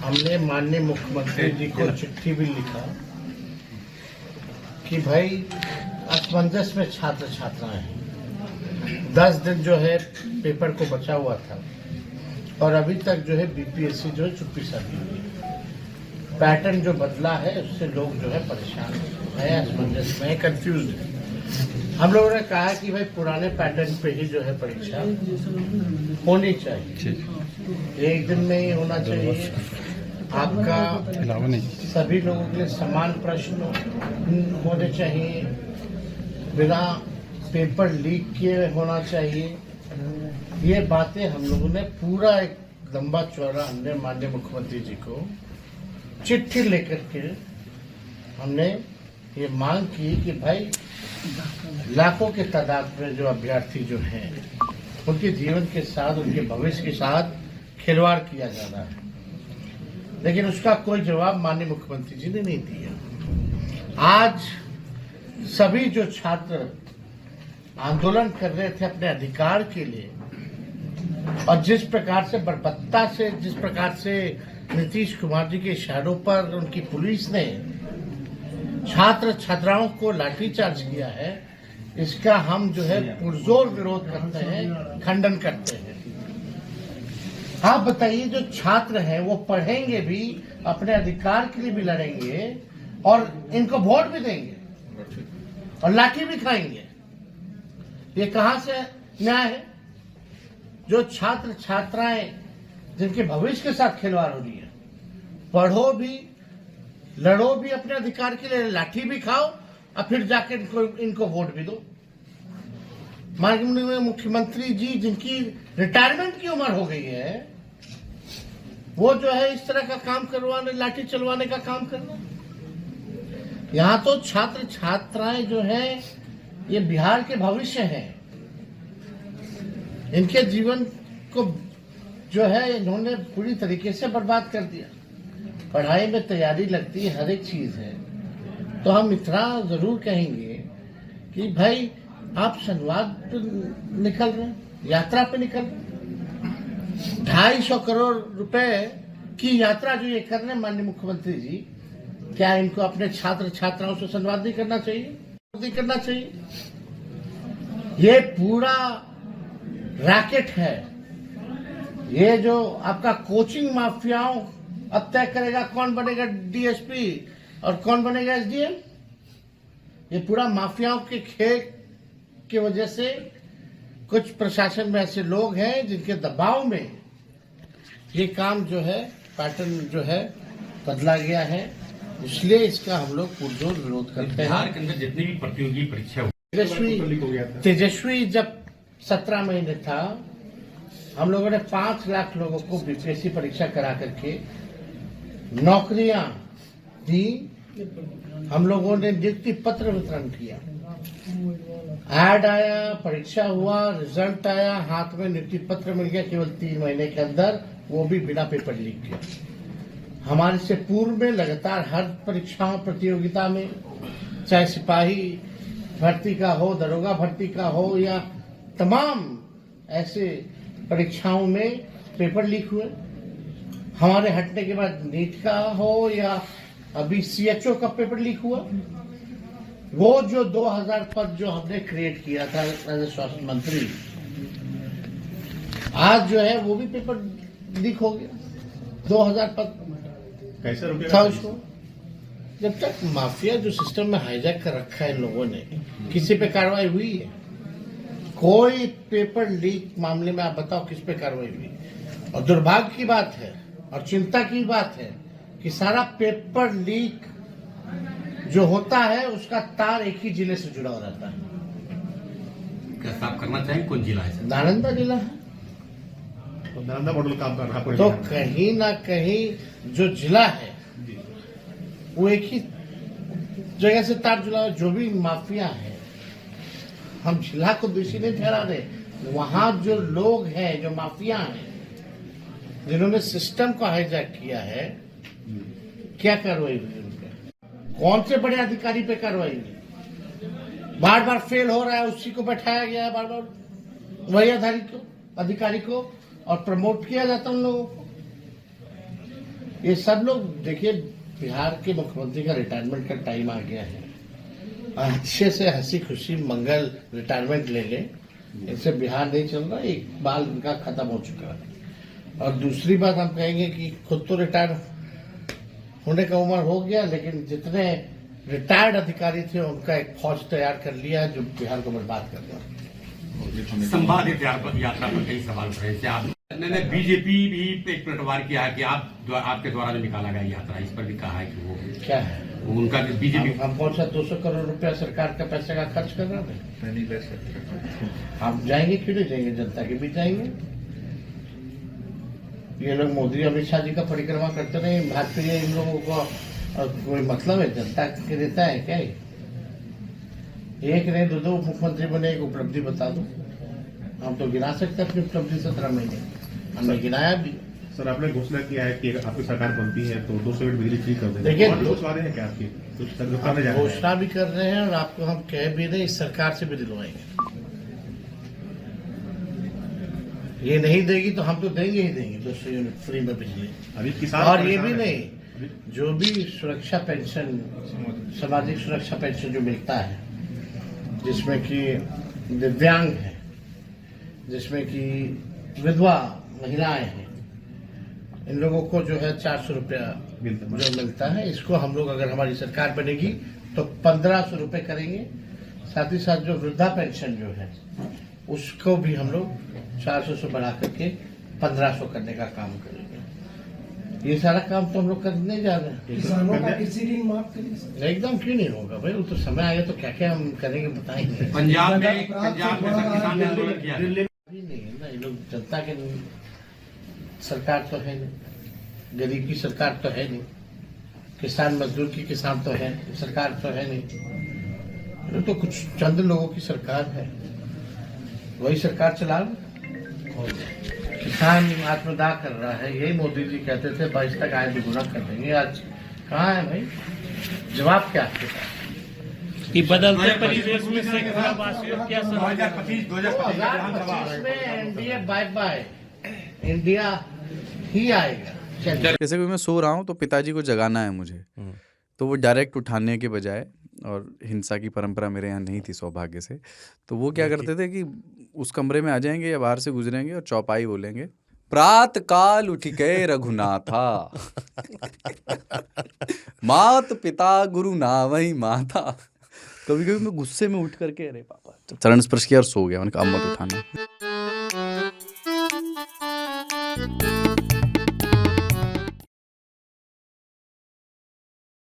हमने माननीय मुख्यमंत्री जी को चिट्ठी भी लिखा कि भाई असमंजस में छात्र छात्राएं हैं। 10 दिन जो है पेपर को बचा हुआ था और अभी तक जो है बीपीएससी जो है चुप्पी साधी हुई है। पैटर्न जो बदला है उससे लोग जो है परेशान है, असमंजस में, कंफ्यूज है। हम लोगों ने कहा कि भाई पुराने पैटर्न पे ही जो है परीक्षा होनी चाहिए, एक दिन में ही होना चाहिए। आपका सभी लोगों के लिए समान प्रश्न होने चाहिए, बिना पेपर लीक किए होना चाहिए। ये बातें हम लोगों ने पूरा एक लंबा चौड़ा हमने माननीय मुख्यमंत्री जी को चिट्ठी लेकर के हमने ये मांग की कि भाई लाखों के तादाद में जो अभ्यर्थी जो हैं उनके जीवन के साथ, उनके भविष्य के साथ खिलवाड़ किया जा रहा है, लेकिन उसका कोई जवाब माननीय मुख्यमंत्री जी ने नहीं दिया। आज सभी जो छात्र आंदोलन कर रहे थे अपने अधिकार के लिए, और जिस प्रकार से बर्बरता से, जिस प्रकार से नीतीश कुमार जी के इशारों पर उनकी पुलिस ने छात्र छात्राओं को लाठीचार्ज किया है, इसका हम जो है पुरजोर विरोध करते हैं, खंडन करते हैं। आप बताइए, जो छात्र हैं वो पढ़ेंगे भी, अपने अधिकार के लिए भी लड़ेंगे और इनको वोट भी देंगे और लाठी भी खाएंगे। ये कहां से न्याय है? जो छात्र छात्राएं जिनके भविष्य के साथ खिलवाड़ हो रही है, पढ़ो भी, लड़ो भी अपने अधिकार के लिए, लाठी भी खाओ और फिर जाके इनको वोट भी दो। माननीय मुख्यमंत्री जी जिनकी रिटायरमेंट की उम्र हो गई है, वो जो है इस तरह का काम करवाने, लाठी चलवाने का काम करना। यहाँ तो छात्र छात्राएं जो हैं ये बिहार के भविष्य हैं, इनके जीवन को जो है इन्होंने पूरी तरीके से बर्बाद कर दिया। पढ़ाई में तैयारी लगती है, हर एक चीज है, तो हम इतना जरूर कहेंगे कि भाई आप संवाद पे निकल रहे हैं, यात्रा पे निकल रहे हैं। 250 करोड़ रुपए की यात्रा जो ये कर रहे हैं माननीय मुख्यमंत्री जी, क्या इनको अपने छात्र छात्राओं से संवाद नहीं करना चाहिए? नहीं करना चाहिए। ये पूरा रैकेट है, ये जो आपका कोचिंग माफियाओं अब तय करेगा कौन बनेगा डीएसपी और कौन बनेगा एसडीएम। ये पूरा माफियाओं के खेल की वजह से कुछ प्रशासन में ऐसे लोग हैं जिनके दबाव में ये काम जो है, पैटर्न जो है बदला गया है, इसलिए इसका हम लोग पुरजोर विरोध करते हैं। बिहार के अंदर जितनी भी प्रतियोगी परीक्षा तेजस्वी जब 17 महीने था, हम लोगों ने 5 लाख लोगों को बीपीएससी परीक्षा करा करके नौकरियां दी। हम लोगों ने नियुक्ति पत्र वितरण किया, ऐड आया, परीक्षा हुआ, रिजल्ट आया, हाथ में नियुक्ति पत्र मिल गया केवल 3 महीने के अंदर, वो भी बिना पेपर लीक के। हमारे से पूर्व में लगातार हर परीक्षाओं, प्रतियोगिता में, चाहे सिपाही भर्ती का हो, दरोगा भर्ती का हो, या तमाम ऐसे परीक्षाओं में पेपर लीक हुए। हमारे हटने के बाद नीट का हो या अभी सीएचओ का पेपर लीक हुआ। वो जो 2000 पद जो हमने क्रिएट किया था एज स्वास्थ्य मंत्री, आज जो है वो भी पेपर लीक हो गया। 2000 पद कैसे था उसको। जब तक माफिया जो सिस्टम में हाईजैक कर रखा है इन लोगों ने, किसी पे कार्रवाई हुई है? कोई पेपर लीक मामले में आप बताओ किस पे कार्रवाई हुई? और दुर्भाग्य की बात है और चिंता की बात है कि सारा पेपर लीक जो होता है उसका तार एक ही जिले से जुड़ा रहता है। क्या साफ करना चाहिए? कौन जिला है? नालंदा जिला है। तो नालंदा मॉडल काम कर रहा है। तो कहीं ना कहीं जो जिला है वो एक ही जगह से तार जुड़ा है। जो भी माफिया है, हम जिला को दोषी नहीं ठहरा रहे, वहां जो लोग हैं, जो माफिया हैं, जिन्होंने सिस्टम को हाईजैक किया है, क्या कार्रवाई हुई उन पे? कौन से बड़े अधिकारी पे कार्रवाई हुई? बार बार फेल हो रहा है, उसी को बैठाया गया है, बार बार वही अधिकारी को और प्रमोट किया जाता है उन लोगों को। ये सब लोग देखिए, बिहार के मुख्यमंत्री का रिटायरमेंट का टाइम आ गया है। अच्छे से हंसी खुशी मंगल रिटायरमेंट ले ले, इससे बिहार नहीं चल रहा, एक बाल इनका खत्म हो चुका है। और दूसरी बात हम कहेंगे कि खुद तो रिटायर होने का उम्र हो गया, लेकिन जितने रिटायर्ड अधिकारी थे उनका एक फौज तैयार कर लिया है जो बिहार को बर्बाद कर रहा है। संवादित यात्रा पर कई सवाल उठ रहे थे। आपने बीजेपी भी एक पलटवार किया है कि आपके द्वारा जो निकाला गया यात्रा, इस पर भी कहा है कि वो क्या है उनका बीजेपी हम कौन सा 200 करोड़ रुपया सरकार का पैसे का खर्च कर रहा है? नहीं ले सकते। हम जाएंगे क्यों नहीं जाएंगे? जनता के बीच जाएंगे। ये लोग मोदी अमित शाह जी का परिक्रमा करते रहे, भाजपा इन लोगों को कोई मतलब है? जनता के देता है क्या? एक नहीं दो मुख्यमंत्री बने, एक उपलब्धि बता दो। हम तो गिना सकते अपनी उपलब्धि 17 महीने, हमने गिनाया भी। सर, आपने घोषणा किया है कि अगर आपकी सरकार बनती है तो 200 यूनिट बिजली फ्री कर देंगे। देखिए, और कुछ वादे हैं क्या आपके? कुछ दिखाने जा रहे हैं? घोषणा भी कर रहे हैं और आपको हम कह भी रहे, इस सरकार से भी दिलवाएंगे। ये नहीं देगी तो हम तो देंगे ही देंगे 200 यूनिट फ्री में बिजली। अभी किसान और ये भी परेशान हैं। नहीं, जो भी सुरक्षा पेंशन, सामाजिक सुरक्षा पेंशन जो मिलता है, जिसमें कि दिव्यांग है, जिसमें कि विधवा महिलाएं हैं, इन लोगों को जो है 400 रुपया जो मिलता है, इसको हम लोग अगर हमारी सरकार बनेगी तो 1500 रुपये करेंगे। साथ ही साथ जो वृद्धा पेंशन जो है उसको भी हम लोग 400 से बढ़ा करके 1500 करने का काम करेंगे। ये सारा काम तो हम लोग करने जा रहे हैं। किसानों का कृषि ऋण माफ करिए। एकदम क्यों नहीं होगा भाई, वो तो समय आएगा तो क्या क्या हम करेंगे बताएंगे। पंजाब में सब किसान ने आंदोलन किया है। अभी नहीं है ना, ये लोग जनता के सरकार तो है नहीं, गरीब की सरकार तो है नहीं, किसान मजदूर की किसान तो है सरकार तो है नहीं, ये तो कुछ चंद लोगों की सरकार है, वही सरकार चला रहा। किसान आत्मदाह कर रहा है, यही मोदी जी कहते थे 22 तक आय दुगुना कर देंगे। आज कहाँ है भाई? जवाब क्या आपके पास? कि बदलते परिवेश में शेखरावासियों क्या समझ 2025 में एनडीए बाय बाय, इंडिया ही आएगा। जैसे कि मैं सो रहा हूँ तो पिताजी को जगाना है मुझे, तो वो डायरेक्ट उठाने के बजाय, और हिंसा की परंपरा मेरे यहाँ नहीं थी सौभाग्य से, तो वो क्या करते थे कि उस कमरे में आ जाएंगे या बाहर से गुजरेंगे और चौपाई बोलेंगे, प्रात काल उठ गए रघुनाथा मात पिता गुरु नावई माता। कभी कभी मैं गुस्से में उठ करके अरे पापा चरण स्पर्श किया और सो गया। मैंने कहा अब मत उठाना।